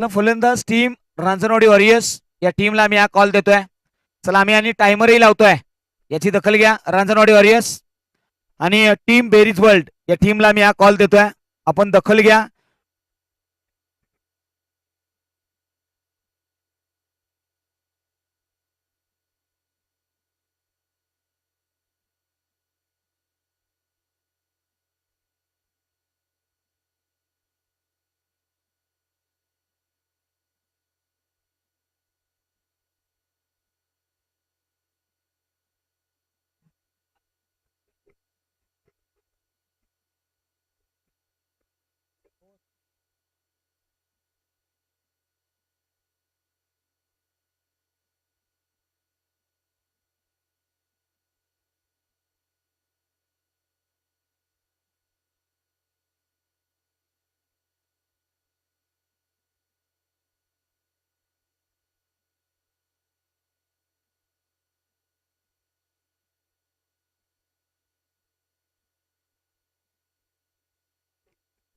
फलंदाज team Ranjanwadi warriors या टीमला आम्ही हा कॉल देतोय. चला आम्ही आणि टायमरही लावतोय, याची दखल घ्या. रांजणवाडी वॉरियर्स आणि टीम बेरीज वर्ल्ड या टीमला आम्ही हा कॉल देतोय, आपण दखल घ्या.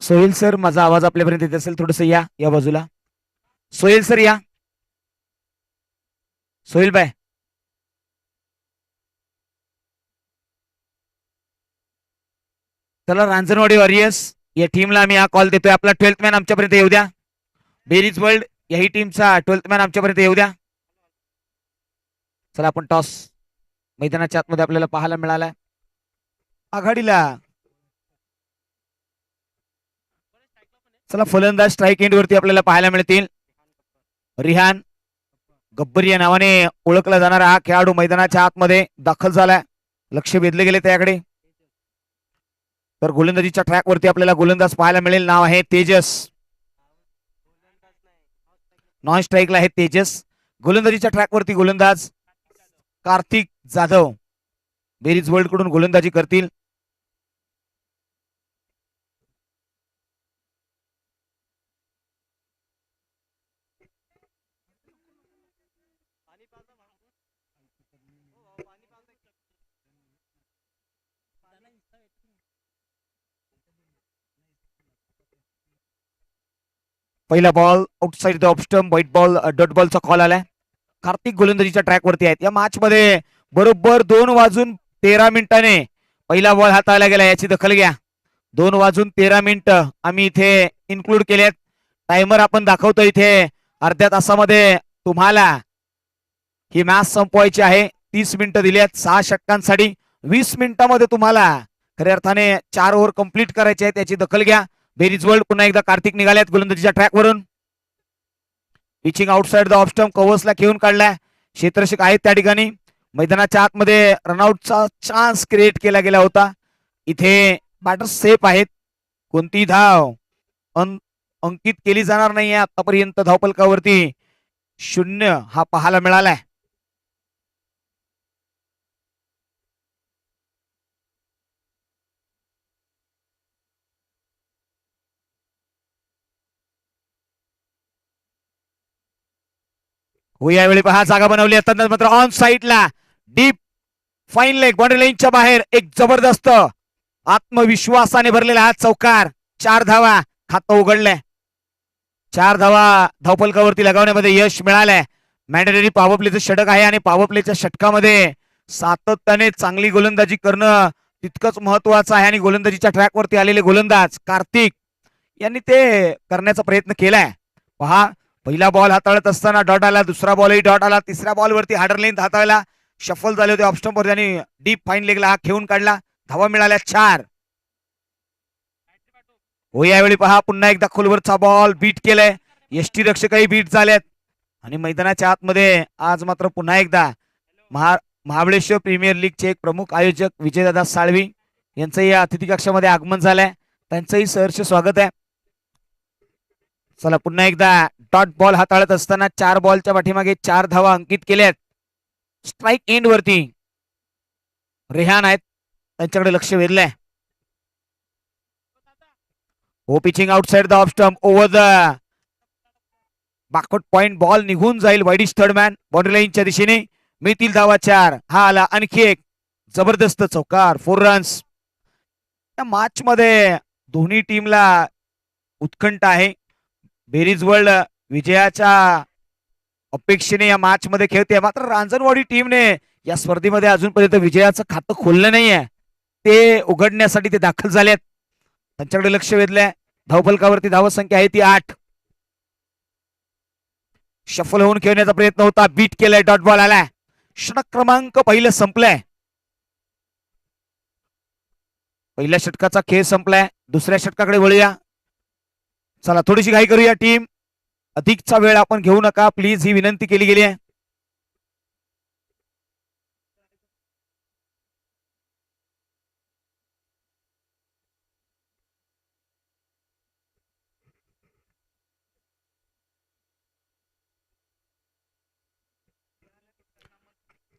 सोहेल सर, माझा आवाज आपल्यापर्यंत येत असेल थोडस या या बाजूला. सोहेल सर या. सोहेल बाय. चला रांजणवाडी वॉरियर्स या टीमला आम्ही हा कॉल देतोय, आपला 12th मॅन आमच्यापर्यंत येऊ द्या. बेरीज वर्ल्ड याही टीमचा 12th मॅन आमच्यापर्यंत येऊ द्या. चला आपण टॉस मैदानाच्या आतमध्ये आपल्याला पाहायला मिळालाय. आघाडीला चला फलंदाज स्ट्राईक एंड वरती आपल्याला पाहायला मिळतील. रिहान गब्बर या नावाने ओळखला जाणारा हा खेळाडू मैदानाच्या आतमध्ये दाखल झालाय. लक्ष वेधले गेले त्याकडे. तर गोलंदाजीच्या ट्रॅक वरती आपल्याला गोलंदाज पाहायला मिळेल, नाव आहे तेजस. नॉन स्ट्राईकला आहे तेजस. गोलंदाजीच्या ट्रॅक वरती गोलंदाज कार्तिक जाधव बेरीज वर्ल्ड कडून गोलंदाजी करतील. पहिला ball outside the off stump, white ball, dot बॉलचा कॉल आलाय. कार्तिक गोलंदाजीच्या ट्रॅक वरती आहेत. या मॅच मध्ये बरोबर 2:13 पहिला बॉल हाताळला गेला, याची दखल घ्या. 2:13 आम्ही इथे इन्क्लूड केलेत. टायमर आपण दाखवतो इथे. अर्ध्या तासामध्ये तुम्हाला ही मॅच संपवायची आहे. 30 मिनिटं दिल्यात 6 षटकांसाठी. 20 मिनिटांमध्ये तुम्हाला खऱ्या अर्थाने 4 ओव्हर कंप्लीट करायचे आहेत, याची दखल घ्या. बेरीज वर्ल्ड पुन्हा एकदा कार्तिक निघाल्यात गोलंदाजीच्या ट्रॅक वरून. Pitching outside the off stump, कव्हर्सला घेऊन काढलाय. क्षेत्ररक्षक आहेत त्या ठिकाणी. मैदानाच्या आतमध्ये रनआउटचा चान्स क्रिएट केला गेला होता. इथे बॅटर सेफ आहेत. कोणती धाव अंकित केली जाणार नाही. आतापर्यंत धावफलकावरती 0 हा पाहायला मिळालाय. हो यावेळी पहा जागा बनवली असताना मात्र ऑन साईडला डीप फाईन लेग बाउंड्री लाईनच्या बाहेर एक जबरदस्त आत्मविश्वासाने भरलेला हा चौकार. 4 धावा खातं उघडलंय. 4 धावा धावफलकावरती लगावण्यामध्ये यश मिळालंय. मॅन्डेटरी पॉवर प्लेचं षटक आहे आणि पॉवर प्लेच्या षटकामध्ये सातत्याने चांगली गोलंदाजी करणं तितकंच महत्वाचं आहे. आणि गोलंदाजीच्या ट्रॅकवरती आलेले गोलंदाज कार्तिक यांनी ते करण्याचा प्रयत्न केलाय. पहा पहिला बॉल हाताळत असताना डॉट आला, दुसरा बॉलही डॉट आला, तिसऱ्या बॉलवरती हार्डर लेंथ हाताळला, शफल झाले होते ऑफ स्टंपवर आणि डीप फाईन लेगला हा खेळून काढला. धावा मिळाल्या 4. हो यावेळी पहा पुन्हा एकदा खोलवरचा बॉल बीट केलाय. यष्टी रक्षकही बीट झालेत. आणि मैदानाच्या आतमध्ये आज मात्र पुन्हा एकदा महाबळेश्वर प्रीमियर लीगचे एक प्रमुख आयोजक विजयदादा साळवी यांचंही या अतिथी कक्षामध्ये आगमन झालंय. त्यांचंही सहर्ष स्वागत आहे. चला पुन्हा एकदा डॉट बॉल हाताळत असताना 4 बॉलच्या पाठीमागे 4 धावा अंकित केल्यात. स्ट्राईक एंड वरती रेहान आहेत, त्यांच्याकडे लक्ष वेधलंय. हो pitching outside the off stump, over the backward point, ball निघून जाईल. वाईडिश थर्ड मॅन बाउंड्री लाईनच्या दिशेने. मिळतील धावा 4. हा आला आणखी एक जबरदस्त चौकार, 4 रन्स. या मॅच मध्ये दोन्ही टीमला उत्कंठ आहे. बेरीज वर्ल्ड विजयाच्या अपेक्षेने या मॅच मध्ये खेळते, मात्र रांजणवाडी टीमने या स्पर्धेमध्ये अजूनपर्यंत विजयाचं खातं खोललं नाहीये. ते उघडण्यासाठी ते दाखल झालेत. त्यांच्याकडे लक्ष वेधलंय. धावफलकावरती धावसंख्या आहे ती 8. शफल होऊन खेळण्याचा प्रयत्न होता, बीट केलाय, डॉट बॉल आलाय. षटक क्रमांक पहिलं संपलंय. पहिल्या षटकाचा खेळ संपलाय. दुसऱ्या षटकाकडे वळूया. चला थोडीशी घाई करूया टीम. अधिकचा वेळ आपण घेऊ नका प्लीज, ही विनंती केली गेली आहे.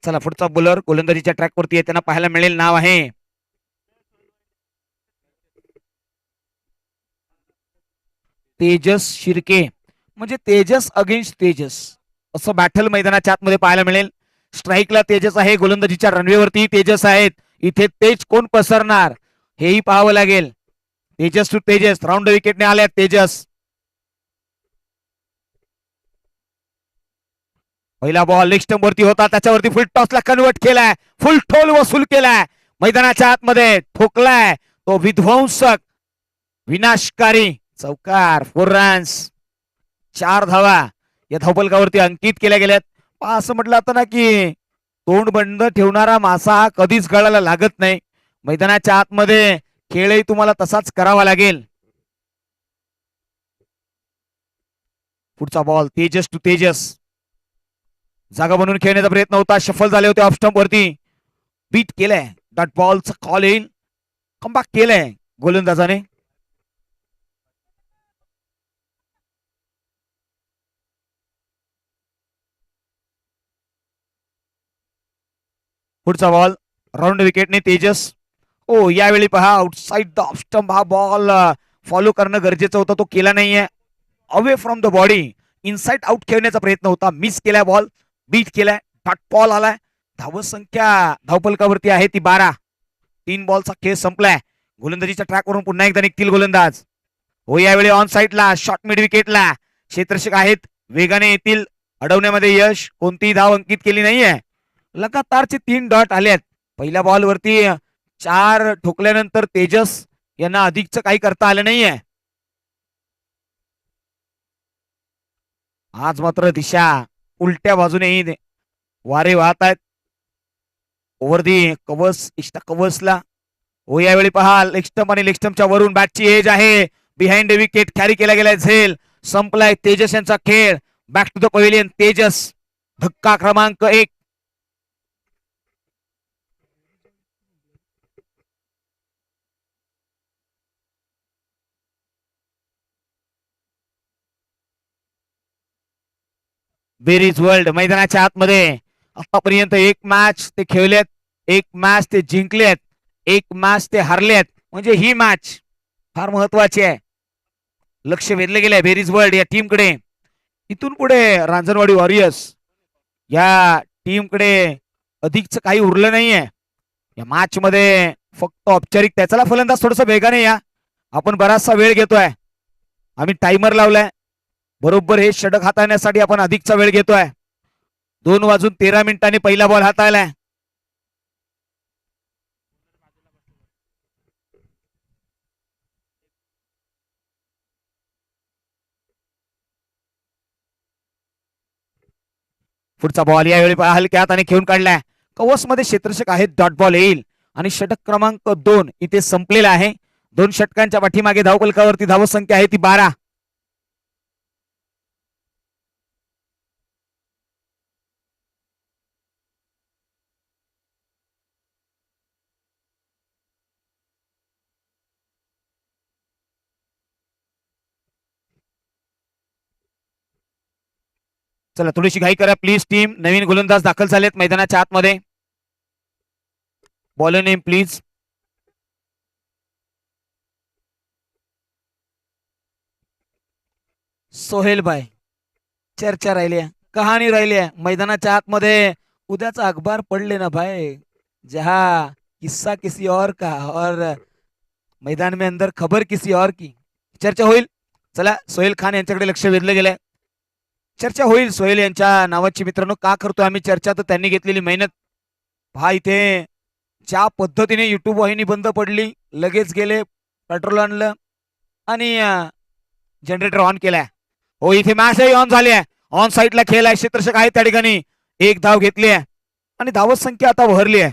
चला पुढचा बॉलर गोलंदाजीच्या ट्रॅक वरती येताना पाहायला मिळेल. नाव आहे तेजस शिर्के. म्हणजे तेजस अगेन्स्ट तेजस असं बॅटल मैदानाच्या आतमध्ये पाहायला मिळेल. स्ट्राईकला तेजस आहे, गोलंदाजीच्या रनवेवरती तेजस आहेत. इथे तेज कोण पसरणार हेही पाहावं लागेल. तेजस टू तेजस, राऊंड विकेटने आल्या तेजस. पहिला बॉल लेग स्टंप वरती होता, त्याच्यावरती फुल टॉसला कन्वर्ट केलाय, फुल ठोल वसूल केलाय, मैदानाच्या आतमध्ये ठोकलाय तो विध्वंसक विनाशकारी चौकार. 4 रन्स, 4 धावा या धावफलकावरती अंकित केल्या गेल्यात. असं म्हटलं आता ना की तोंड बंद ठेवणारा मासा हा कधीच गळाला लागत नाही. मैदानाच्या आतमध्ये खेळही तुम्हाला तसाच करावा लागेल. पुढचा बॉल तेजस टू तेजस, जागा बनवून खेळण्याचा प्रयत्न होता, शफल झाले होते ऑफ स्टंप वरती, बीट केलंय, डॉट बॉलचा कॉल येईल. कमबॅक केलंय गोलंदाजाने. पुढचा बॉल राऊंड विकेटने तेजस. ओ यावेळी पहा आउटसाइड द ऑफ स्टंप हा बॉल फॉलो करणं गरजेचं होतं, तो केला नाहीये. Away from the body inside out खेळण्याचा प्रयत्न होता, मिस केलाय बॉल, बीट केलाय, डॉट बॉल आलाय. धावसंख्या धावफलकावरती आहे ती 12. 3 बॉलचा खेळ संपलाय. गोलंदाजीच्या ट्रॅकवरून पुन्हा एकदा निघतील गोलंदाज. हो यावेळी ऑन साइडला शॉर्ट मिड विकेटला क्षेत्ररक्षक आहेत, वेगाने येतील. अडवण्यामध्ये यश, कोणतीही धाव अंकित केली नाहीये. लगातारचे 3 डॉट आलेत. पहिल्या बॉलवरती 4 ठोकल्यानंतर तेजस यांना अधिकचं काही करता आलं नाहीये. आज मात्र दिशा उलट्या बाजूने वारे वाहत आहेत. ओव्हर दी कवच इष्टा कवचला. हो यावेळी पहा लेग स्टंप आणि लेग स्टंपच्या वरून बॅटची एज आहे, बिहाइंड विकेट कॅरी केला गेलाय. झेल संपलाय तेजस यांचा खेळ. Back to the pavilion Tejas. धक्का क्रमांक 1. बेरीज वर्ल्ड मैदानाच्या आतमध्ये आतापर्यंत 1 मॅच ते खेळलेत, 1 मॅच ते जिंकलेत, 1 मॅच ते हारलेत. म्हणजे ही मॅच फार महत्वाची आहे. लक्ष वेधलं गेलंय बेरीज वर्ल्ड या टीमकडे. इथून पुढे रांजणवाडी वॉरियर्स या टीमकडे अधिकच काही उरलं नाहीये या मॅच मध्ये. फक्त औपचारिक त्याचा फलंदाज थोडस वेगाने या, आपण बराचसा वेळ घेतोय, आम्ही टाइमर लावलाय. बरोबर हे षटक हाताळण्यासाठी आपण अधिकचा वेळ घेतोय. 2:13 पहिला बॉल हाताळलाय. पुढचा बॉल यावेळी हलक्या हाताने खेळून काढलाय. कवच मध्ये क्षेत्ररक्षक आहेत, डॉट बॉल येईल आणि षटक क्रमांक 2 इथे संपलेला आहे. 2 षटकांच्या पाठीमागे धावफलकावरती धावसंख्या आहे ती 12. चला थोडीशी घाई करा प्लीज टीम. नवीन गोलंदाज दाखल झालेत मैदानाच्या आतमध्ये. Bowler name please. सोहेल भाई. चर्चा राहिली आहे, कहाणी राहिली आहे मैदानाच्या आतमध्ये. उद्याचा अखबार पडले ना भाई, जहा किस्सा किसी और का और मैदान में अंदर खबर किसी और की. चर्चा होईल. चला सोहेल खान यांच्याकडे लक्ष वेधलं गेलंय. चर्चा होईल सोहेल यांच्या नावाची. मित्रांनो, का करतोय आम्ही चर्चा, तर त्यांनी घेतलेली मेहनत पहा इथे. ज्या पद्धतीने युट्यूब वाहिनी बंद पडली, लगेच गेले, पेट्रोल आणलं आणि जनरेटर ऑन केलाय. हो, इथे मॅचही ऑन झाली आहे. ऑन साईडला खेळ आहे, क्षेत्ररक्षक आहे त्या ठिकाणी. एक धाव घेतली आहे आणि धावत संख्या आता भरली आहे.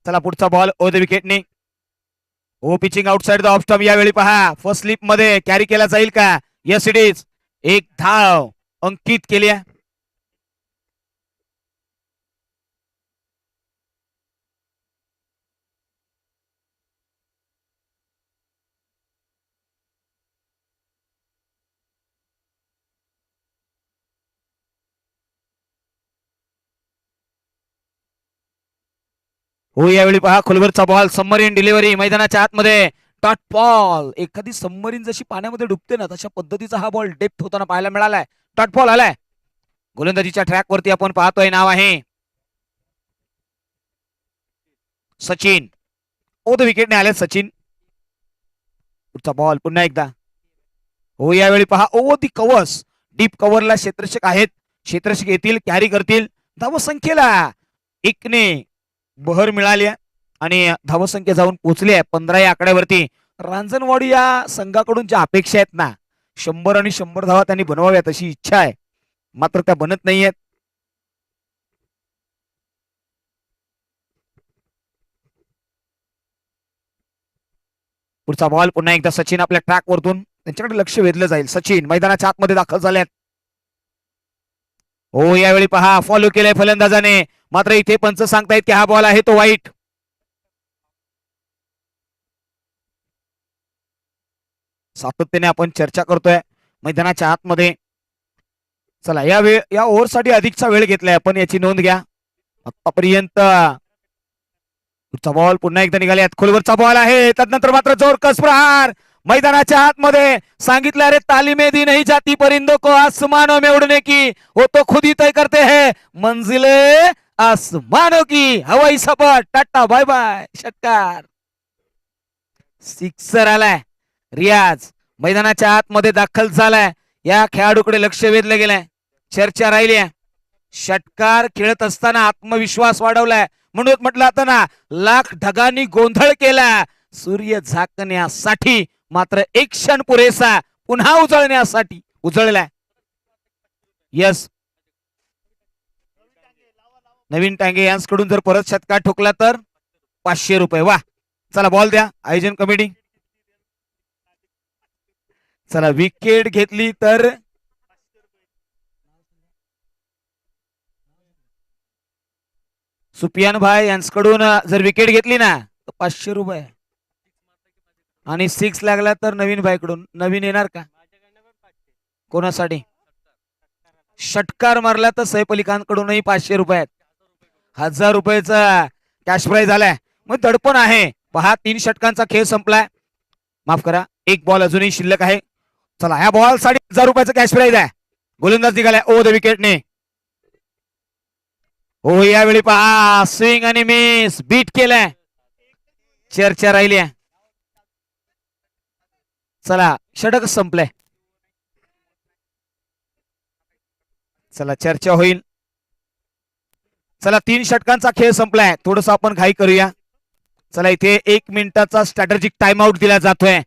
चला पुढचा बॉल ओ द विकेटने. Oh pitching outside the off stump. यावेळी पहा फर्स्ट स्लिप मध्ये कॅरी केला जाईल का? Yes it is. एक धाव अंकित केली आहे. हो, यावेळी पहा खोलवरचा बॉल, सबमरीन डिलिव्हरी मैदानाच्या आतमध्ये. Dot ball. एखादी सबमरीन जशी पाण्यामध्ये डुबते ना, तशा पद्धतीचा हा बॉल डेप्थ होताना पाहायला मिळालाय. डॉट बॉल आलाय. गोलंदाजीच्या ट्रॅक वरती आपण पाहतोय, नाव आहे सचिन. ओ द विकेटने आले सचिन. पुढचा बॉल पुन्हा एकदा. हो, यावेळी पहा ओ दी कवर्स. डीप कव्हरला क्षेत्ररक्षक आहेत. क्षेत्ररक्षक येतील, कॅरी करतील. धावसंख्येला एकने बहर मिळाली आहे आणि धावसंख्या जाऊन पोहोचली आहे 15 या आकड्यावरती. रांजणवाडी या संघाकडून ज्या अपेक्षा आहेत ना, 100 आणि 100 धावा त्यांनी बनवाव्यात अशी इच्छा आहे, मात्र त्या बनत नाहीयेत. पुढचा बॉल पुन्हा एकदा सचिन आपल्या ट्रॅक वरतून. त्यांच्याकडे लक्ष वेधलं जाईल. सचिन मैदानाच्या आतमध्ये दाखल झाल्यात. हो, यावेळी पहा फॉलो केलाय फलंदाजाने, मात्र इथे पंच सांगतायत की हा बॉल आहे तो वाईट. सातत्याने आपण चर्चा करतोय मैदानाच्या आतमध्ये. चला या ओव्हरसाठी अधिकचा वेळ घेतलाय आपण, याची नोंद घ्या. आतापर्यंत पुढचा बॉल पुन्हा एकदा निघाल्यात. खोलवरचा बॉल आहे, त्यानंतर मात्र जोरकस प्रहार मैदानाच्या आतमध्ये. सांगितलं अरे तालीमे दी नहीं जाती परिंदों को आसमानों में उड़ने की, वो तो खुद ही तय करते हैं मंजिले आसमानों की. हवाई सफर, टाटा बाय बाय, षटकार. सिक्सर आलाय. रियाज मैदानाच्या आतमध्ये दाखल झालाय. या खेळाडूकडे लक्ष वेधलं गेलंय. चर्चा राहिली आहे. षटकार खेळत असताना आत्मविश्वास वाढवलाय, म्हणून म्हटलं आता ना, लाख ढगांनी गोंधळ केला सूर्य झाकण्यासाठी, मात्र एक क्षण पुरेसा पुन्हा उजळण्यासाठी. उजळलाय. यस, नवीन टांगे यांकडून जर परत षटकार ठोकला तर 500 रुपये. वा, चला बॉल द्या आयोजन कमिटी. चला विकेट घेतली तर सुपियान भाई यांच्याकडून जर विकेट घेतली ना तर 500 रुपये, आणि 6 लागला तर नवीन भाईकडून. नवीन येणार का कोणासाठी? षटकार मारला तर सैफ अली खान कडूनही 500 रुपये, 1000 रुपयाचा कॅश प्राइज आलाय. मग दडपण आहे. पहा 3 षटकांचा खेळ संपलाय. माफ करा, एक बॉल अजूनही शिल्लक आहे. चला, ह्या बॉल 1000 रुपयाचा कॅश प्राइज आहे. गोलंदाज निघालाय ओ द विकेटने. हो, यावेळी पहा स्विंग आणि मिस, बीट केलाय. चर्चा राहिली आहे. चला, षटक संपलंय. चला चर्चा होईल. चला, 3 षटकांचा खेळ संपलाय. थोडस आपण घाई करूया. चला, इथे 1 मिनिटाचा स्ट्रॅटेजिक टाइम आउट दिला जातोय.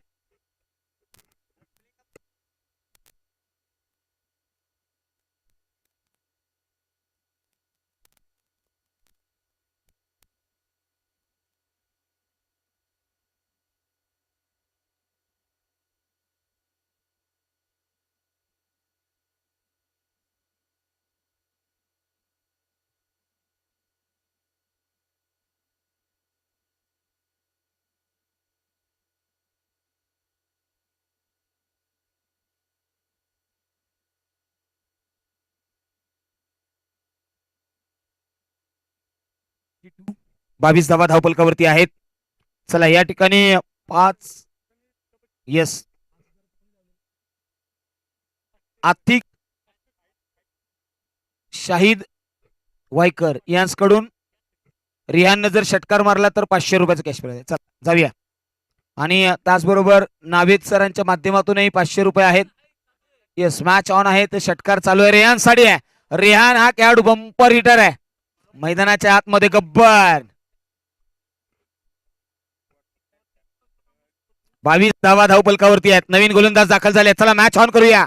बावीस धावा धावपलकावरती आहेत. चला, या ठिकाणी 5. यस, आर्थिक शाहिद वायकर यांच्याकडून रिहाननं जर षटकार मारला तर 500 रुपयाचं कॅश प्राइज आहे. चला जाऊया. आणि त्याचबरोबर नावेद सरांच्या माध्यमातूनही 500 रुपये आहेत. येस मॅच ऑन आहे तर षटकार चालू आहे. रेहान साडी आहे. रेहान हा खेळाडू बंपर हिटर आहे. मैदानाच्या आतमध्ये गब्बर 22 धावा धावपलकावरती आहेत. नवीन गोलंदाज दाखल झाले. चला मॅच ऑन करूया.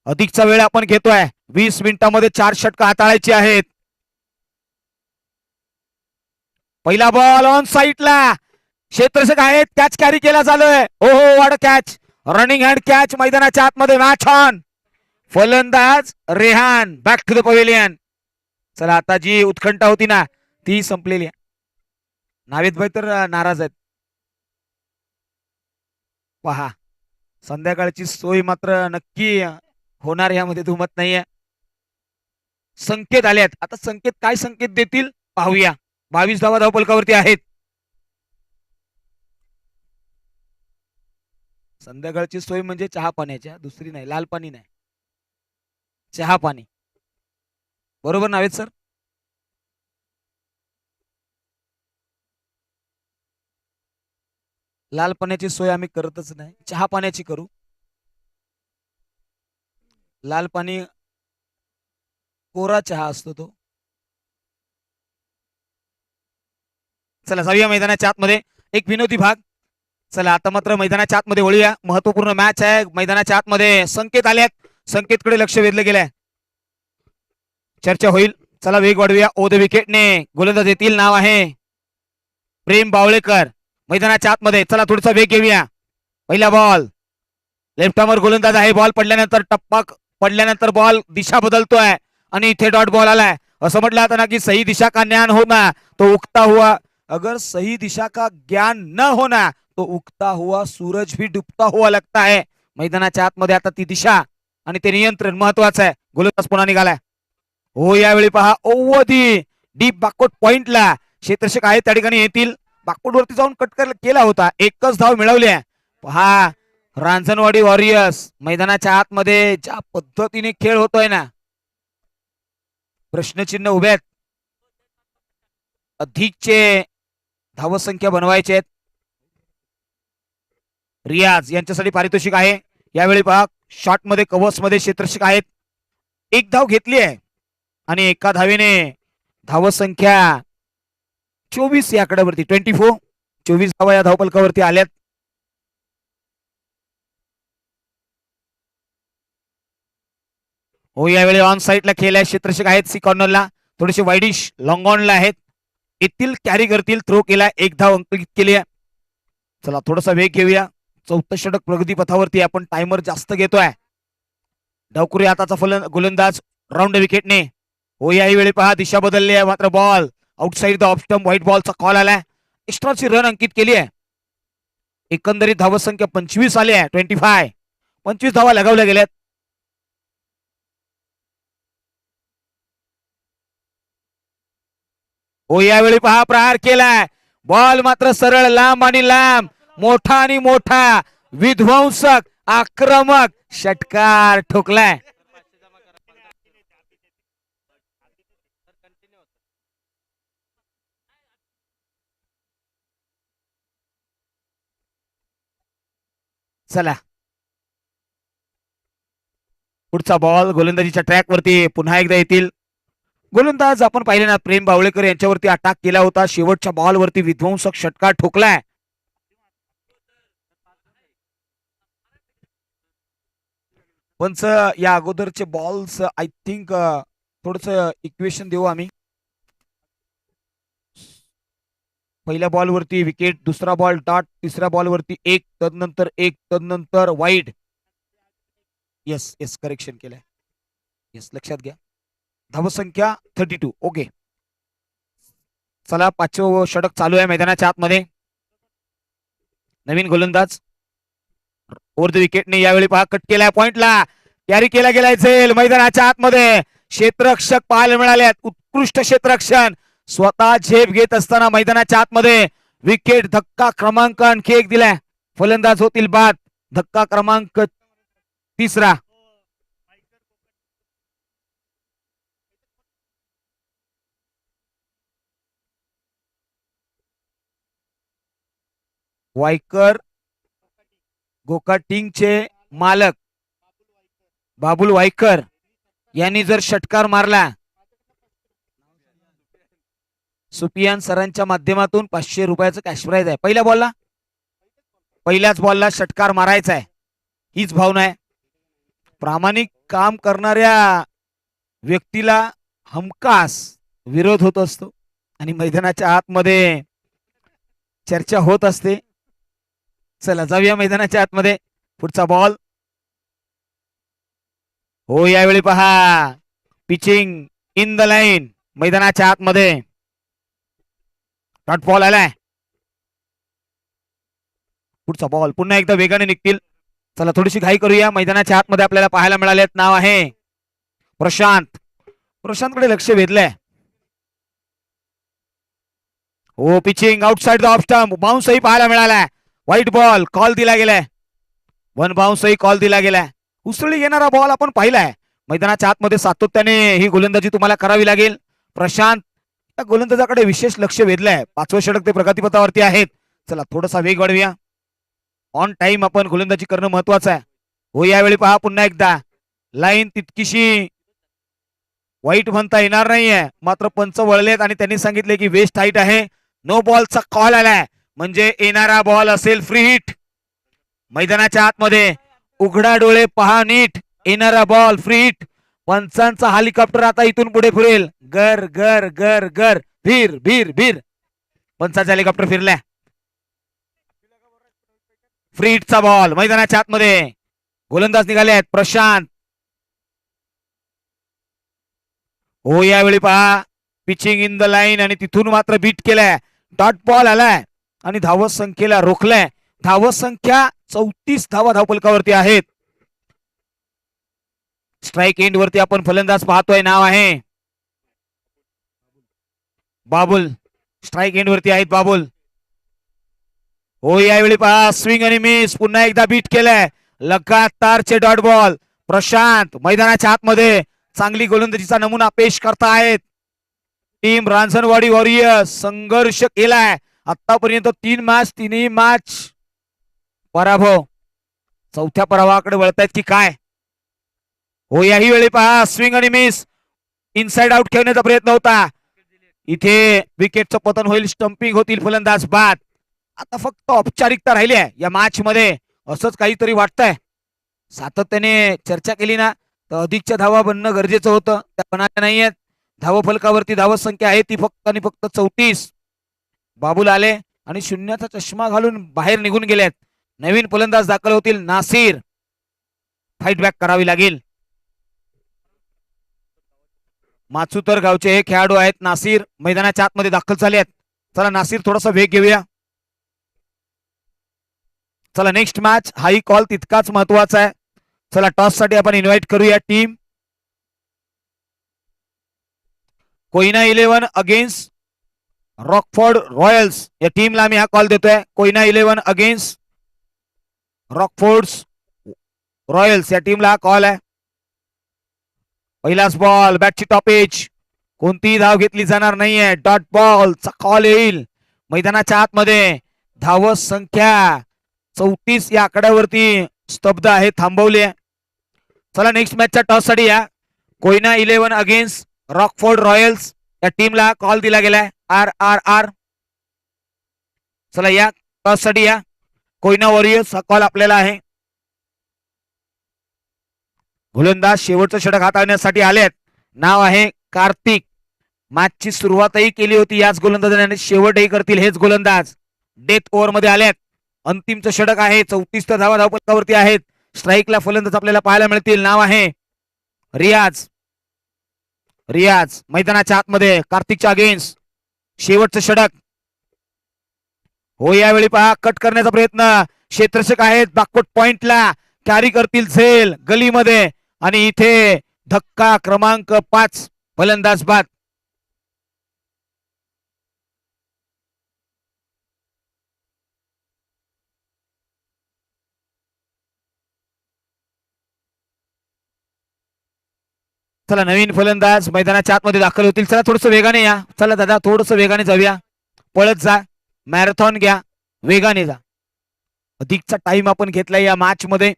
अधिकचा वेळ आपण घेतोय. 20 मिनिटांमध्ये 4 षटक हाताळायची आहेत. पहिला बॉल ऑन साईडला क्षेत्ररक्षक आहेत. कॅच कॅरी केला चालूय. हो वाड कॅच रनिंग हँड कॅच मैदानाच्या आतमध्ये. Match on. फलंदाज Rehan back to the pavilion. चला आता जी उत्कंठा होती ना ती संपलेली आहे. नावेद भाई तर नाराज आहेत. पहा संध्याकाळची सोय मात्र नक्की होणार यामध्ये दुमत नाहीये. संकेत आले आहेत. आता संकेत काय संकेत देतील पाहूया. 22 धावा धावपलकावरती आहेत. संध्याकाळची सोय म्हणजे चहा पाण्याच्या दुसरी नाही. लाल पाणी नाही चहा पाणी. बरोबर नावेद सर. लाल पाण्याची सोय आम्ही करतच नाही. चहा पाण्याची करू. लाल पाणी कोरा चहा असतो तो. चला जाऊया मैदानाच्या आतमध्ये. एक विनोदी भाग. चला आता मात्र मैदानाच्या आतमध्ये वळूया. महत्वपूर्ण मॅच आहे. मैदानाच्या आतमध्ये संकेत आलेत. संकेतकडे लक्ष वेधलं गेलंय. चर्चा होईल. चला वेग वाढवूया. ओ द विकेटने गोलंदाज येतील. नाव आहे प्रेम बावळेकर. मैदानाच्या आतमध्ये चला थोडासा वेग घेऊया. पहिला बॉल लेफ्ट आर्मर गोलंदाज आहे. बॉल पडल्यानंतर टप्पा पडल्यानंतर बॉल दिशा बदलतोय आणि इथे डॉट बॉल आलाय. असं म्हटलं जातं ना की सही दिशा का ज्ञान होना तो उगता हुआ, अगर सही दिशा का ज्ञान न होना तो उगता हुआ सूरज भी डुबता हुआ लगता है. मैदानाच्या आतमध्ये आता ती दिशा आणि ते नियंत्रण महत्वाचं आहे. गोलंदाज पुन्हा निघालाय. हो यावेळी पहा ओवधी डीप बॅकवर्ड पॉइंटला क्षेत्ररक्षक आहेत त्या ठिकाणी येतील. बॅकवर्ड वरती जाऊन कट केला होता. एकच धाव मिळवली आहे. पहा रांजणवाडी वॉरियर्स मैदानाच्या आतमध्ये ज्या पद्धतीने खेळ होतोय ना प्रश्नचिन्ह उभे आहेत. अधिकचे धावसंख्या बनवायचे आहेत. रियाज यांच्यासाठी पारितोषिक आहे. यावेळी पहा शॉट मध्ये कव्हर्स मध्ये क्षेत्ररक्षक आहेत. एक धाव घेतली आहे आणि एका धावेने धावसंख्या 24 या आकड्यावरती 24 24 धावा या धावपलकावरती आल्यात. हो यावेळी ऑन साईडला खेळलाय क्षेत्ररक्षक आहेत. सी कॉर्नरला थोडेसे वाईडिश लॉंग ऑनला आहेत. येथील कॅरी करतील. थ्रो केला. एक धाव अंकित केली आहे. चला थोडासा वेग घेऊया. 4थं षटक प्रगती पथावरती. आपण टायमर जास्त घेतोय. डावकुरी हाताचा गोलंदाज राऊंड विकेटने. हो यावेळी पहा दिशा बदलली आहे. मात्र ball outside the off stump. White बॉलचा कॉल आलाय. एक्स्ट्राची रन अंकित केली आहे. एकंदरीत धावसंख्या 25 आली आहे. 25 धावा लगावल्या गेल्यात. हो यावेळी पहा प्रहार केलाय. बॉल मात्र सरळ लांब आणि लांब. मोठा आणि मोठा विध्वंसक आक्रमक षटकार ठोकलाय. चला पुढचा बॉल गोलंदाजीच्या ट्रॅक वरती पुन्हा एकदा येतील. गोलंदाज आपण पाहिले ना प्रेम बावळेकर यांच्यावरती अटॅक केला होता. शेवटच्या बॉल वरती विध्वंसक षटकार ठोकलाय. पंच या अगोदरचे बॉल्स आय थिंक थोडस इक्वेशन देऊ आम्ही. पहिल्या बॉल वरती विकेट. दुसरा बॉल डॉट. तिसऱ्या बॉल वरती 1 तदनंतर 1 तदनंतर वाईड. येस येस करेक्शन केलंय. येस लक्षात घ्या. धावसंख्या 32. ओके चला 5वं षटक चालू आहे मैदानाच्या आतमध्ये. नवीन गोलंदाज ओव्हर द विकेटने यावेळी पहा कट केलाय. पॉइंटला कॅरी केला गेलाय. झेल मैदानाच्या आतमध्ये क्षेत्ररक्षक पाहायला मिळाले. उत्कृष्ट क्षेत्ररक्षण. स्वतः झेप घेत असताना मैदानाच्या आतमध्ये विकेट. धक्का क्रमांक आणखी एक दिलाय. फलंदाज होतील बाद. धक्का क्रमांक 3. वायकर गोकाटिंगचे मालक बाबुल वायकर यांनी जर षटकार मारला, सुपियान सरांच्या माध्यमातून 500 रुपयाचं कॅश प्राइज आहे. पहिल्याच बॉलला षटकार मारायचा आहे, हीच भावना आहे. प्रामाणिक काम करणाऱ्या व्यक्तीला हमखास विरोध होत असतो आणि मैदानाच्या आतमध्ये चर्चा होत असते. चला जाऊया मैदानाच्या आतमध्ये. पुढचा बॉल. हो, यावेळी पहा पिचिंग इन द लाईन मैदानाच्या आतमध्ये डॉट बॉल आलाय. पुढचा बॉल पुन्हा एकदा वेगाने निघतील. चला थोडीशी घाई करूया. मैदानाच्या आतमध्ये आपल्याला पाहायला मिळाले. नाव आहे प्रशांत. प्रशांतकडे लक्ष वेधलंय. हो, pitching outside the off stump. बाउन्सही पाहायला मिळालाय. व्हाईट बॉल कॉल दिला गेलाय. वन बाउन्सही कॉल दिला गेलाय. उसळी घेणारा बॉल आपण पाहिलाय. मैदानाच्या आतमध्ये सातत्याने ही गोलंदाजी तुम्हाला करावी लागेल. प्रशांत या गोलंदाजाकडे विशेष लक्ष वेधलंय. 5वं षटक ते प्रगतीपथावरती आहेत. चला थोडासा वेग वाढवूया. ऑन टाइम आपण गोलंदाजी करणं महत्वाचं आहे. हो, यावेळी पहा पुन्हा एकदा लाईन तितकीशी वाईट म्हणता येणार नाहीये, मात्र पंच वळलेत आणि त्यांनी सांगितले की वेस्ट हाईट आहे. नो बॉलचा कॉल आलाय, म्हणजे येणारा बॉल असेल फ्री हिट. मैदानाच्या आतमध्ये उघडा डोळे पहा नीट. येणारा बॉल फ्री हिट. पंचांचा हेलिकॉप्टर आता इथून पुढे फिरेल. गर गर गर गर भीर भीर भीर. पंचांचा हेलिकॉप्टर फिरलाय. फ्री हिटचा बॉल मैदानाच्या आतमध्ये. गोलंदाज निघाले आहेत प्रशांत. हो, यावेळी पहा पिचिंग इन द लाईन आणि तिथून मात्र बीट केलाय. डॉट बॉल आलाय आणि धाव संख्येला रोखलाय. धाव संख्या 34 धावा धावफलकावरती आहेत. स्ट्राईक एंड वरती आपण फलंदाज पाहतोय. नाव आहे बाबुल. स्ट्राईक एंड वरती आहेत बाबुल. हो, यावेळी पहा स्विंग आणि मिस. पुन्हा एकदा बीट केलाय. लगातारचे डॉट बॉल. प्रशांत मैदानाच्या आतमध्ये चांगली गोलंदाजीचा नमुना पेश करतायत. टीम रांजणवाडी वॉरियर्स संघर्ष केलाय आतापर्यंत. 3 मॅच, 3ही मॅच पराभव. चौथ्या पराभवाकडे वळतायत की काय? हो, याही वेळी पहा स्विंग आणि मिस. इनसाइड आउट खेळण्याचा प्रयत्न होता. इथे विकेटचं पतन होईल. स्टंपिंग होतील. फलंदाज बाद. आता फक्त औपचारिकता राहिली आहे या मॅच मध्ये, असंच काहीतरी वाटतंय. सातत्याने चर्चा केली ना तर अधिकच्या धावा बनणं गरजेचं होतं. त्या बनाच्या नाहीयेत. धाव फलकावरती धाव संख्या आहे ती फक्त आणि फक्त 34. बाबुल आले आणि शून्याचा चष्मा घालून बाहेर निघून गेलेत. नवीन फलंदाज दाखल होतील. नासिर. फाईट बॅक करावी लागेल. माचुतर गावचे हे खेळाडू आहेत. नासिर मैदानाच्या आतमध्ये दाखल झाले आहेत. चला नासिर थोडासा वेग घेऊया. चला नेक्स्ट मॅच हाही कॉल तितकाच महत्वाचा आहे. चला टॉस साठी आपण इन्व्हाइट करूया team. Koyna 11 against Rockford Royals या टीमला आम्ही हा कॉल देतोय. कोयना 11 अगेन्स्ट रॉकफोर्ड रॉयल्स या टीमला हा कॉल आहे. पहिलाच बॉल बॅटची टॉपेज. कोणतीही धाव घेतली जाणार नाहीये. डॉट बॉलचा कॉल येईल. मैदानाच्या आतमध्ये धाव संख्या 34 या आकड्यावरती स्तब्ध आहे, थांबवली आहे. चला नेक्स्ट मॅचच्या टॉस साठी या. कोयना 11 अगेन्स्ट रॉकफोर्ड रॉयल्स या टीमला कॉल दिला गेलाय. RRR. चला या टॉस साठी या. कोयना वॉरियर्स हा कॉल आपल्याला आहे. गोलंदाज शेवटचं षटक हाताळण्यासाठी आलेत. नाव आहे कार्तिक. मॅचची सुरुवातही केली होती याच गोलंदाजाने, शेवटही करतील हेच गोलंदाज. डेथ ओव्हर मध्ये आलेत. अंतिमचं षटक आहे. 34 धावा धावपथकावरती आहेत. स्ट्राईकला फलंदाज आपल्याला पाहायला मिळतील. नाव आहे रियाज. रियाज मैदानाच्या आतमध्ये कार्तिकच्या अगेन्स्ट शेवटचं षटक. हो, यावेळी पहा कट करण्याचा प्रयत्न. क्षेत्ररक्षक आहेत बॅकवर्ड पॉइंटला. कॅरी करतील झेल गलीमध्ये आणि इथे धक्का क्रमांक 5. फलंदाज बाद. चला नवीन फलंदाज मैदानाच्या आतमध्ये दाखल होतील. चला थोडस वेगाने या. चला दादा थोडस वेगाने जाऊया. पळत जा. मॅरेथॉन घ्या. वेगाने जा. अधिकचा टाइम आपण घेतलाय या मॅच मध्ये.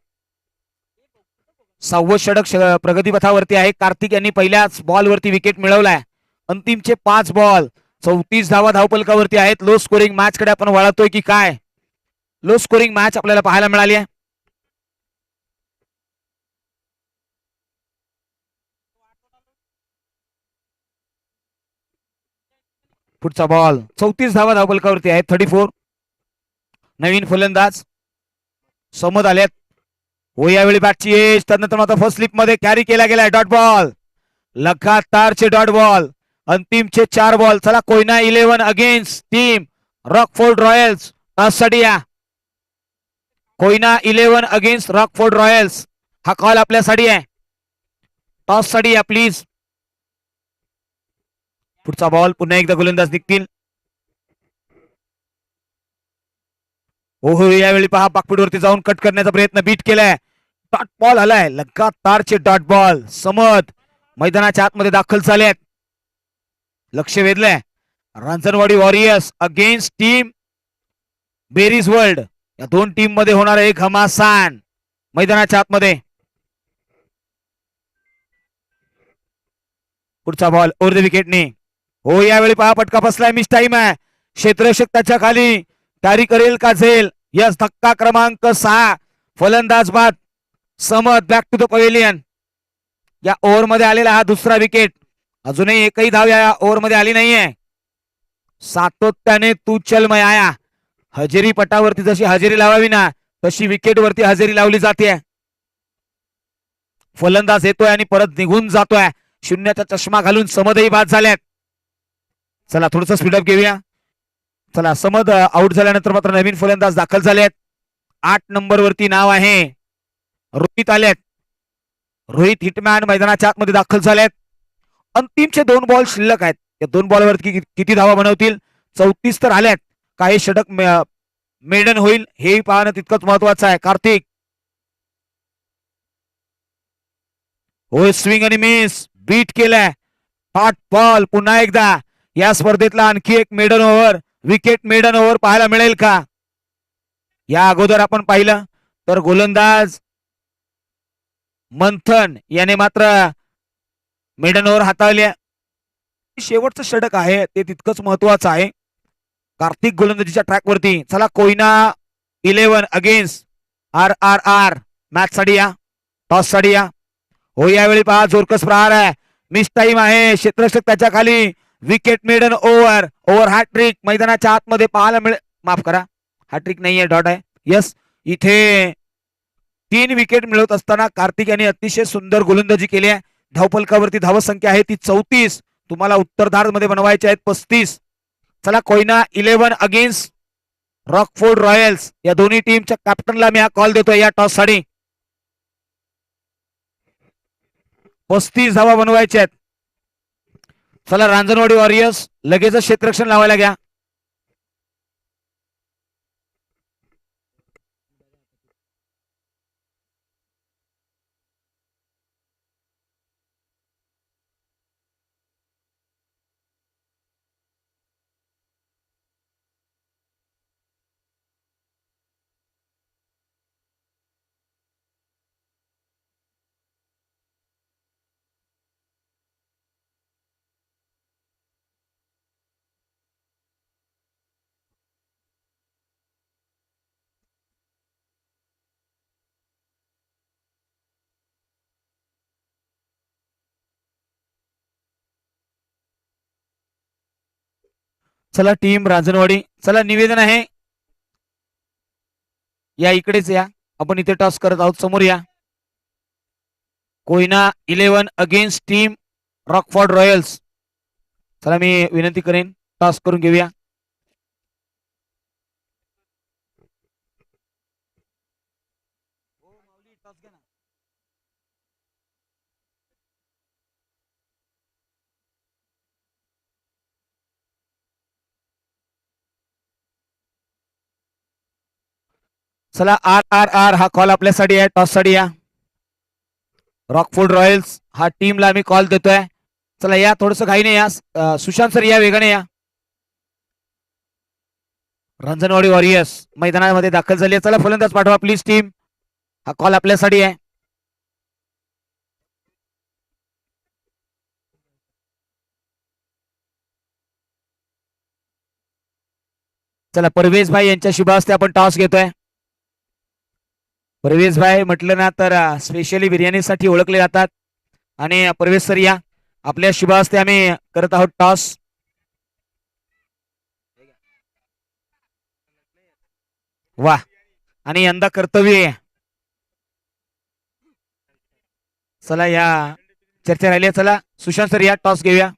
6वं षटक प्रगतीपथावरती आहे. कार्तिक यांनी पहिल्याच बॉलवरती विकेट मिळवलाय. अंतिमचे 5 बॉल, 34 धावा धावपलकावरती आहेत. लो स्कोरिंग मॅच कडे आपण वळतोय की काय? लो स्कोरिंग मॅच आपल्याला पाहायला मिळाली आहे. पुढचा बॉल, 34 धावा धावपलकावरती आहेत. 34. नवीन फलंदाज समोर आलेत. हो यावेळी बॅटची एज, त्यानंतर मात्र फर्स्ट स्लिप मध्ये कॅरी केला गेलाय. डॉट बॉल, लगातारचे डॉट बॉल. अंतिमचे 4 बॉल. चला Koyna 11 against team Rockford Royals. टॉससाठी या. Koyna 11 against Rockford Royals. हा कॉल आपल्यासाठी आहे. टॉस साठी या प्लीज. पुढचा बॉल, पुन्हा एकदा गोलंदाज निघतील. हो यावेळी पहा पाकपुडवरती जाऊन कट करण्याचा प्रयत्न, बीट केलाय. डॉट बॉल आलाय. लगातारचे डॉट बॉल. समद मैदानाच्या आतमध्ये दाखल झालेत. लक्ष वेधलंय. रांजणवाडी वॉरियर्स अगेन्स्ट टीम बेरीज वर्ल्ड. या दोन टीम मध्ये होणार एक घमासान मैदानाच्या आतमध्ये. पुढचा बॉल ओव्हर द विकेटने. हो यावेळी पहा पटका बसलाय. मिस टाइम आहे. क्षेत्ररक्षक त्याच्या खाली. कॅरी करेल का झेल? यस. धक्का क्रमांक 6. फलंदाज बाद. समद बॅक टू द पवेलियन. या ओव्हर मध्ये आलेला हा दुसरा विकेट. अजूनही एकही धाव या ओव्हर मध्ये आली नाहीये. सातत्याने तू चल मैं आया. हजेरी पटावरती जशी हजेरी लावावी ना, तशी विकेट वरती हजेरी लावली जाते. फलंदाज येतोय आणि परत निघून जातोय. शून्याचा चष्मा घालून समदही बाद झाल्यात. चला थोडस स्पीडअप घेऊया. चला समद आउट झाल्यानंतर मात्र नवीन फलंदाज दाखल झालेत. 8 नंबर वरती नाव आहे रोहित आलेत. रोहित हिटमॅन मैदानाच्या आतमध्ये दाखल झालेत. अंतिमचे 2 बॉल शिल्लक आहेत. या 2 बॉलवरती किती धावा बनवतील? 34 तर आल्यात. काही षटक मेडन होईल हे पाहणं तितकंच महत्वाचं आहे. कार्तिक होय, स्विंग आणि मिस, बीट केलाय. Hot ball. पुन्हा एकदा या स्पर्धेतला आणखी एक maiden over, wicket maiden over पाहायला मिळेल का? या अगोदर आपण पाहिलं तर गोलंदाज मंथन याने मात्र मेडन ओव्हर हाताळली. शेवटचं षटक आहे ते तितकंच महत्वाचं आहे. कार्तिक गोलंदाजीच्या ट्रॅक वरती. चला कोयना 11 अगेन्स्ट RRR. मॅच साठी या, टॉस साठी या. हो यावेळी पहा जोरकस प्रहार आहे. मिस टाइम आहे. क्षेत्ररक्षक त्याच्या खाली. Wicket maiden over. Over hattrick मैदानाच्या आतमध्ये पाहायला मिळेल. माफ करा, हॅट्रिक नाहीये, डॉट आहे. यस, इथे 3 विकेट मिळवत असताना कार्तिक यांनी अतिशय सुंदर गोलंदाजी केली आहे. धावपलकावरती धावसंख्या आहे ती 34. तुम्हाला उत्तरार्ध मध्ये बनवायचे आहेत 35. चला कोयना 11 अगेन्स्ट रॉकफोर्ड रॉयल्स. या दोन्ही टीमच्या कॅप्टनला मी हा कॉल देतोय या टॉस साठी. 35 धावा बनवायच्या आहेत. चला रांजणवाडी वॉरियर्स लगेच क्षेत्ररक्षण लावायला घ्या. चला टीम रांजणवाडी, चला निवेदन आहे, या इकडेच या. आपण इथे टॉस करत आहोत. समोर या. Koyna 11 against team Rockford Royals. चला मी विनंती करेन टॉस करून घेऊया. चला RRR हा कॉल आपल्यासाठी आहे. टॉस साठी या. रॉकफोर्ड रॉयल्स हा टीमला आम्ही कॉल देतोय. चला या, थोडस घाईने या. सुशांत सर या, वेगाने या. रांजणवाडी वॉरियर्स मैदानामध्ये दाखल झाली आहे. चला फलंदाज पाठवा प्लीज टीम. हा कॉल आपल्यासाठी आहे. चला परवेज भाई यांच्या शुभ हस्ते आपण टॉस घेतोय. परवेज भाई म्हटलं ना तर स्पेशली बिर्याणीसाठी ओळखले जातात आणि परवेज सर या आपल्या शुभ हस्ते आम्ही करत आहोत टॉस. वा आणि यंदा कर्तव्य. चला या चर्चा राहिली. चला सुशांत सर या टॉस घेऊया.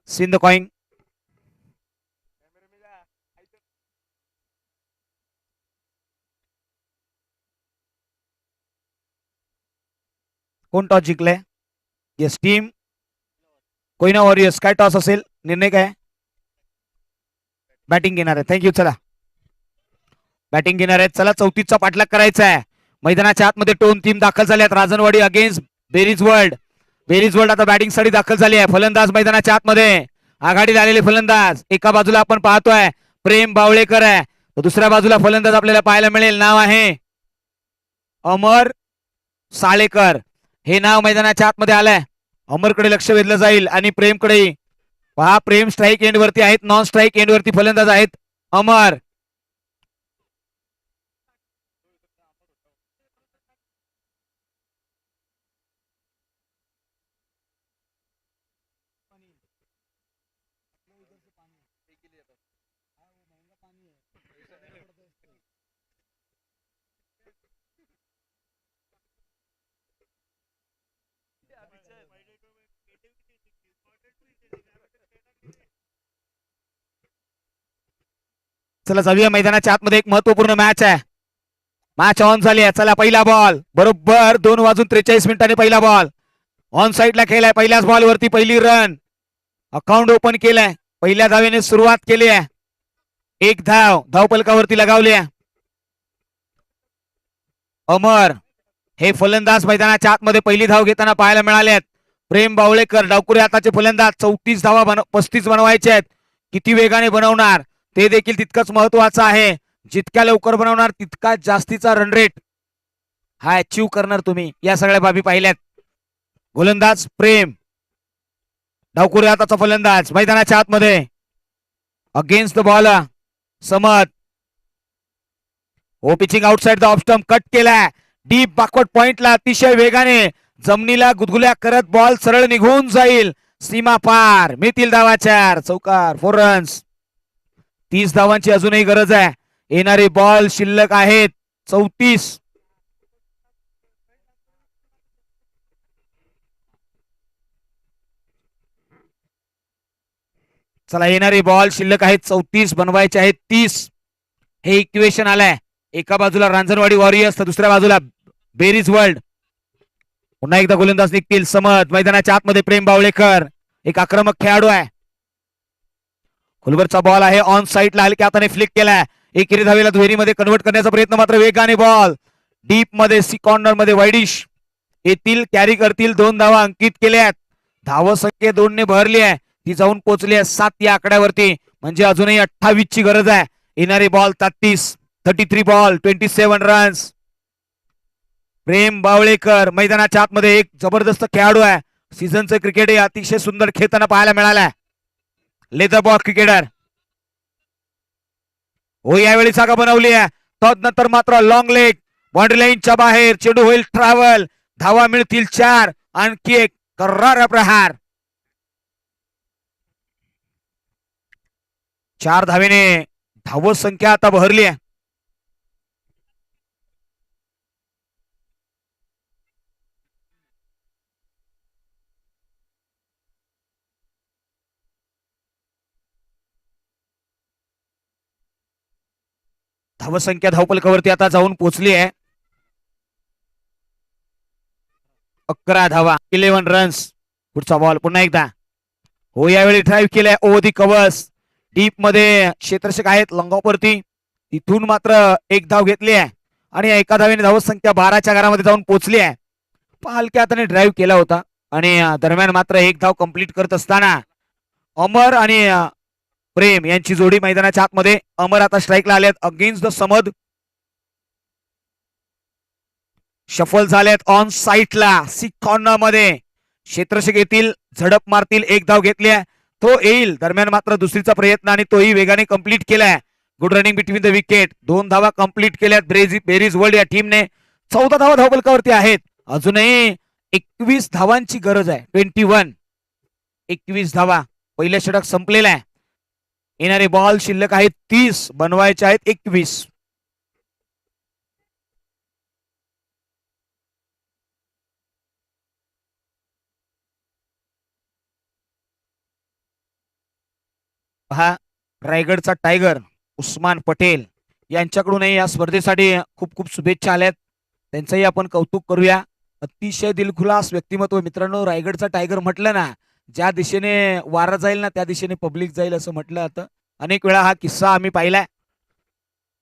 सिंध कॉइन. कोण टॉस जिंकले? Yes team Koyna warriors. काय टॉस असेल? निर्णय काय? बॅटिंग घेणार आहे. थँक्यू. चला बॅटिंग घेणार आहेत. चला 34चा पाठलाग करायचा आहे. मैदानाच्या आतमध्ये टोन टीम दाखल झाल्यात. राजनवाडी अगेन्स्ट बेरीज वर्ल्ड. बेरीज वर्ल्ड आता बॅटिंग साठी दाखल झाली आहे. फलंदाज मैदानाच्या आतमध्ये आघाडीला आलेले फलंदाज. एका बाजूला आपण पाहतोय प्रेम बावळेकर आहे, तर दुसऱ्या बाजूला फलंदाज आपल्याला पाहायला मिळेल. नाव आहे अमर साळेकर. हे नाव मैदानाच्या आतमध्ये आलंय. अमरकडे लक्ष वेधलं जाईल आणि प्रेमकडे पहा. प्रेम स्ट्राईक एंड वरती आहेत, नॉन स्ट्राईक एंड वरती फलंदाज आहेत अमर. चला जाऊया मैदानाच्या आतमध्ये. एक महत्वपूर्ण मॅच आहे. मॅच ऑन झाली आहे. चला पहिला बॉल बरोबर 2:43 पहिला बॉल ऑन साईडला खेळलाय. पहिल्याच बॉल वरती पहिली रन. अकाउंट ओपन केलंय. पहिल्या धावेने सुरुवात केली आहे. एक धाव धावपलकावरती लगावली आहे. अमर हे फलंदाज मैदानाच्या आतमध्ये पहिली धाव घेताना पाहायला मिळाले. प्रेम बावळेकर डावकुरे हाताचे फलंदाज. 34 धावा 35 बनवायचे आहेत. किती वेगाने बनवणार ते देखील तितकंच महत्वाचं आहे. जितक्या लवकर बनवणार तितका जास्तीचा रन रेट हा अचीव करणार तुम्ही. या सगळ्या बाबी पाहिल्यात. गोलंदाज प्रेम, डावकुरे हाताचा फलंदाज मैदानाच्या आतमध्ये. अगेन्स्ट द बॉल समत. Oh pitching outside the off stump. Cut केलाय डीप बॅकवर्ड पॉइंटला. अतिशय वेगाने जमिनीला गुदगुल्या करत बॉल सरळ निघून जाईल. सीमा पार. मिळतील धावा 4. चौकार 4 रन्स. 30 धावांची अजूनही गरज आहे. येणारे बॉल शिल्लक आहेत 34. चला येणारे बॉल शिल्लक आहेत 34. बनवायचे आहेत 30. हे इक्वेशन आलंय. एका बाजूला रांजणवाडी वॉरियर्स तर दुसऱ्या बाजूला बेरीज वर्ल्ड. पुन्हा एकदा गोलंदाज निघतील. समत मैदानाच्या आतमध्ये. प्रेम बावळेकर एक आक्रमक खेळाडू आहे. खुलवरचा बॉल आहे ऑन साईडला. हलक्या हाताने फ्लिक केलाय. एकेरी धावेला दुहेरीमध्ये कन्वर्ट करण्याचा प्रयत्न. मात्र वेगाने बॉल डीप मध्ये सी कॉर्नर मध्ये वाईडिश येतील. कॅरी करतील. 2 धावा अंकित केल्यात. धावसंख्या 2 ने भरली आहे. ती जाऊन पोहोचली आहे 7 या आकड्यावरती. म्हणजे अजूनही 28 ची गरज आहे. येणारे बॉल 33 बॉल 27 रन्स. प्रेम बावळेकर मैदानाच्या आतमध्ये एक जबरदस्त खेळाडू आहे. सीझनचं क्रिकेट हे अतिशय सुंदर खेळताना पाहायला मिळालाय. लेदर बॉल क्रिकेटर हो. यावेळी जागा बनवली आहे. तदनंतर मात्र लॉंग लेग बाउंड्री लाईनच्या बाहेर. चेंडू होईल ट्रॅव्हल. धावा मिळतील 4. आणखी एक कर्रार प्रहार. 4 धावेने धावसंख्या आता बहरली आहे. धावसंख्या धावपलकावरती आता जाऊन पोहोचली आहे. 11 धावा 11 रन्स. पुढचा बॉल पुन्हा एकदा हो. यावेळी ड्राईव्ह केलाय ओव्हर दी कव्हर्स. डीप मध्ये क्षेत्ररक्षक आहेत लंगावरती. तिथून मात्र एक धाव घेतली आहे आणि एका धावेने धावसंख्या 12च्या घरामध्ये जाऊन पोहोचली आहे. हलक्या हाताने ड्राईव्ह केला होता आणि दरम्यान मात्र एक धाव कंप्लीट करत असताना अमर आणि प्रेम यांची जोडी मैदानाच्या आतमध्ये. अमर आता स्ट्राईकला आलेत अगेन्स्ट द समद. शफल झालेत ऑन साईटला. सिक्स कॉर्नर मध्ये क्षेत्ररक्षक येतील, झडप मारतील. एक धाव घेतली तो येईल. दरम्यान मात्र दुसरीचा प्रयत्न आणि तोही वेगाने कंप्लीट केलाय. Good running between the wicket. 2 धावा कंप्लीट केल्यात बेरीज वर्ल्ड या टीमने. 14 धावा धावफलकावरती आहेत. अजूनही 21 धावांची गरज आहे. 21 21 धावा. पहिलं षटक संपलेलं आहे. येणारे बॉल शिल्लक आहेत 30, बनवायचे आहेत 21. पहा रायगडचा टायगर उस्मान पटेल यांच्याकडूनही या स्पर्धेसाठी खूप खूप शुभेच्छा आल्यात. त्यांचंही आपण कौतुक करूया. अतिशय दिलखुलास व्यक्तिमत्व. मित्रांनो, रायगडचा टायगर म्हटलं ना, ज्या दिशेने वारा जाईल ना त्या दिशेने पब्लिक जाईल असं म्हटलं जातं. अनेक वेळा हा किस्सा आम्ही पाहिलाय.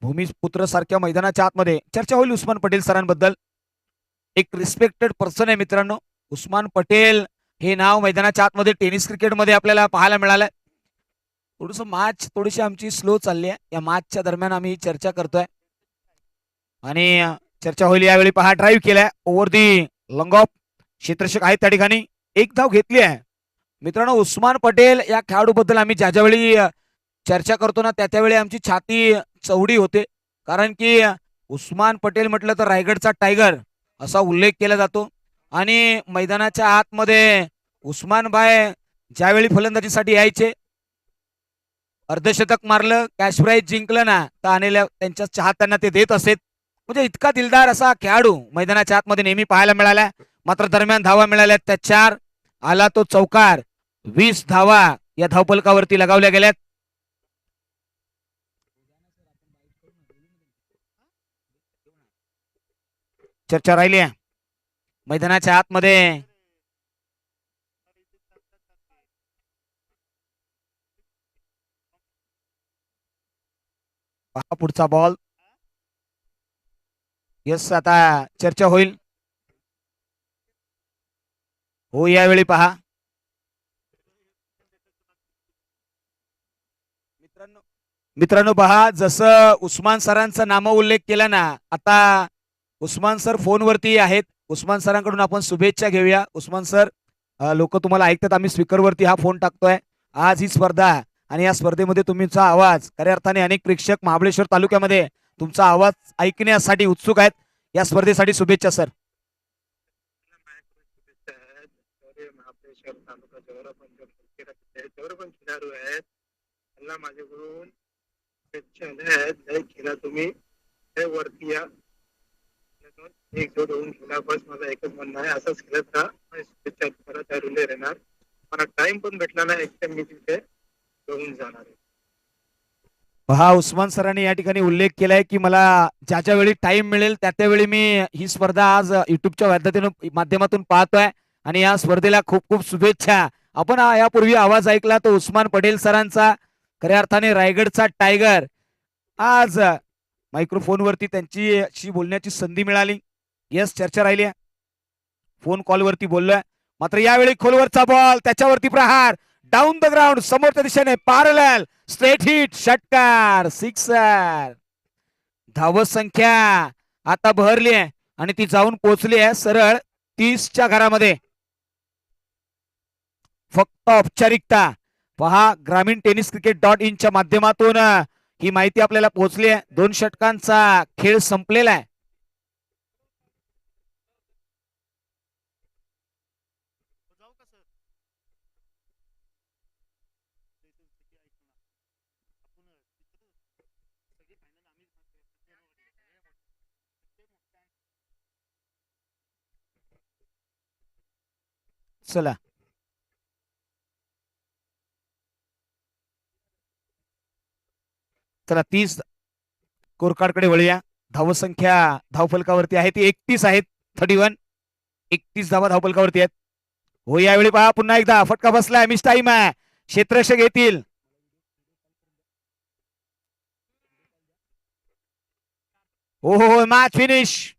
भूमिपुत्र सारख्या मैदानाच्या आतमध्ये चर्चा होईल उस्मान पटेल सरांबद्दल. एक रिस्पेक्टेड पर्सन आहे मित्रांनो उस्मान पटेल. हे नाव मैदानाच्या आतमध्ये टेनिस क्रिकेटमध्ये आपल्याला पाहायला मिळालंय. मॅच थोडीशी आमची स्लो चालली आहे. या मॅचच्या दरम्यान आम्ही चर्चा करतोय आणि चर्चा होईल यावेळी. पहा ड्राईव्ह केलाय ओव्हर दी लॉंग ऑफ. क्षेत्ररक्षक आहेत त्या ठिकाणी. एक धाव घेतली आहे. मित्रांनो, उस्मान पटेल या खेळाडूबद्दल आम्ही ज्यावेळी चर्चा करतो ना त्यावेळी आमची छाती चौडी होते. कारण की उस्मान पटेल म्हटलं तर रायगडचा टायगर असा उल्लेख केला जातो. आणि मैदानाच्या आतमध्ये उस्मान भाई ज्यावेळी फलंदाजीसाठी यायचे, अर्धशतक मारलं, कॅश प्राइज जिंकलं ना तर आलेल्या त्यांच्या चाहत्यांना ते देत असेत. म्हणजे इतका दिलदार असा खेळाडू मैदानाच्या आतमध्ये नेहमी पाहायला मिळाला. मात्र दरम्यान धावा मिळाल्या त्या 4. आला तो चौकार. 20 धावा या धावफलकावरती लगावल्या गेल्यात. चर्चा राहिली आहे मैदानाच्या आतमध्ये. पुढचा बॉल. यस, आता चर्चा होईल. हो यावेळी पहा मित्रांनो पहा, जसं उस्मान सरांचा नाम उल्लेख केला ना, आता उस्मान सर फोनवरती आहेत. उस्मान सरांकडून आपण शुभेच्छा घेऊया. उस्मान सर, लोक तुम्हाला ऐकतात, आम्ही स्पीकरवरती हा फोन टाकतोय. आज ही स्पर्धा आणि या स्पर्धेमध्ये तुमचा आवाज खऱ्या अर्थाने अनेक प्रेक्षक महाबळेश्वर तालुक्यामध्ये तुमचा आवाज ऐकण्यासाठी उत्सुक आहेत. या स्पर्धेसाठी शुभेच्छा सर. महाबळेश्वर तालुका जेवढं पण खेळाडू आहेत त्यांना माझ्याकडून खेळा. तुम्ही वरती या, एकजूट होऊन खेळा. बस माझं एकच म्हणणं आहे, असंच खेळत राहा. परत रुले राहणार. मला टाइम पण भेटला ना एक मी तिथे घेऊन जाणार आहे. पहा, उस्मान सरांनी या ठिकाणी उल्लेख केलाय की मला ज्या वेळी टाइम मिळेल त्यावेळी मी ही स्पर्धा आज युट्यूबच्या माध्यमातून पाहतोय. आणि या स्पर्धेला खूप खूप शुभेच्छा. आपण यापूर्वी आवाज ऐकला तो उस्मान पटेल सरांचा, खऱ्या अर्थाने रायगडचा टायगर. आज मायक्रोफोनवरती त्यांच्याशी बोलण्याची संधी मिळाली. यस, चर्चा राहिली. फोन कॉलवरती बोललोय. मात्र यावेळी खोलवरचा बॉल, त्याच्यावरती प्रहार. डाऊन द ग्राउंड, समोरच्या दिशेने पॅरलल स्ट्रेट हिट, षटकार, सिक्सर. धाव संख्या आता बहरली आहे आणि ती जाऊन पोहोचली आहे सरळ 30च्या घरामध्ये. फक्त औपचारिकता. पहा, ग्रामीण टेनिस क्रिकेट .in च्या माध्यमातून ही माहिती आपल्याला पोहोचली आहे. 2 षटकांचा खेळ संपलेला आहे. चला, चला 30 स्कोरकार्डकडे वळूया. धावसंख्या धावफलकावरती आहे ती 31 आहेत. 31, 31 धावा धावफलकावरती आहेत. हो यावेळी पहा पुन्हा एकदा फटका बसलाय. मिस टाइम आहे. क्षेत्ररक्षक येतील. हो हो, मॅच फिनिश.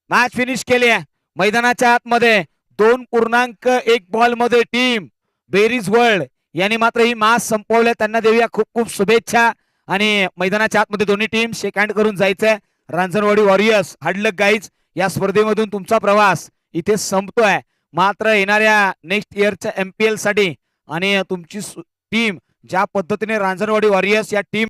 मॅच फिनिश केली आहे मैदानाच्या आतमध्ये. 2.1 बॉल मध्ये टीम बेरीज वर्ल्ड यांनी मात्र ही मॅच संपवल्या. त्यांना देऊया खूप खूप शुभेच्छा. आणि मैदानाच्या आतमध्ये दोन्ही टीम शेक हँड करून जायचंय. रांजणवाडी वॉरियर्स हार्डलक गाईज, या स्पर्धेमधून तुमचा प्रवास इथे संपतोय. मात्र येणाऱ्या नेक्स्ट इयरच्या MPL साठी आणि तुमची टीम ज्या पद्धतीने रांजणवाडी वॉरियर्स या टीम